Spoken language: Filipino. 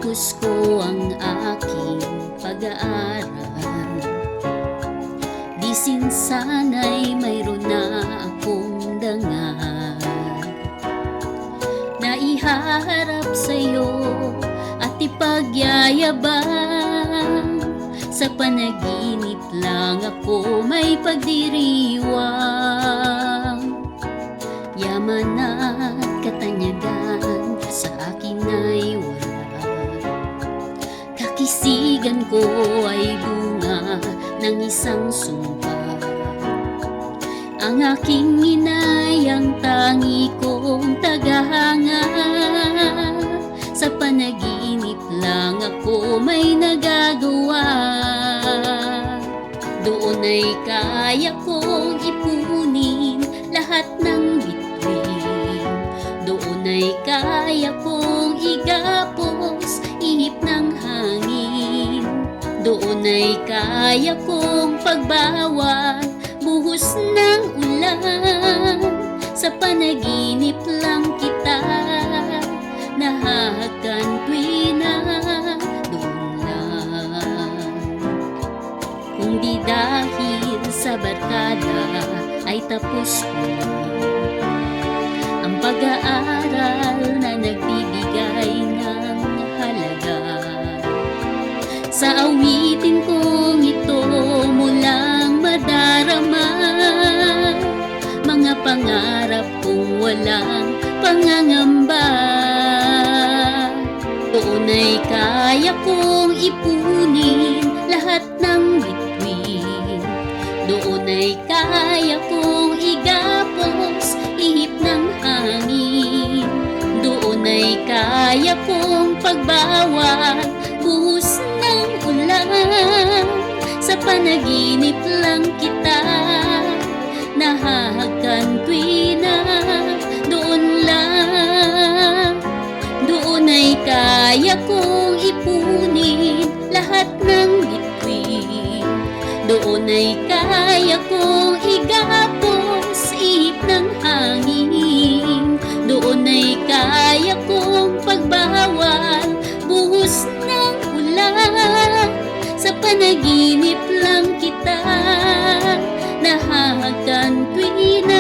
Natapos ko ang aking pag-aaral. Di sana'y mayroon na akong dangal na ihaharap sa'yo at ipagyayabang. Sa panaginip lang ako may pagdiriwang. Yaman at katanyagan sa akin ay wala. Kakisigan ko ay bunga ng isang sumpa. Ang aking inay ang tangi kong tagahanga. Sa panaginip lang ako may nagagawa. Doon ay kaya kong ipunin lahat ng bituin. Doon ay kaya kong igapos ihip ng hangin. Doon ay kaya kong pagbawal buhos ng ulan. Sa panaginip lang kita nahahagan tuwi na doon lang. Kung di dahil sa barkada ay tapos ko ang pag-aaral na nagbibigay ng halaga. Sa awitin kong ito mo lang madarama mga pangarap kong walang pangangamba. Doon ay kaya kong ipunin lahat ng bituin. Doon ay kaya kong igapos ihip ng hangin. Doon ay kaya kong pagbawal buhos ng ulan. Sa panaginip lang kita nahahagan tuwi na doon lang. Doon ay kaya kong ipunin lahat ng bituin. Doon ay kaya kong igapos ihip ng hangin. Doon ay kaya kong pagbawal buhos ng ulan. Sa panaginip lang kita nahahagan tuwi na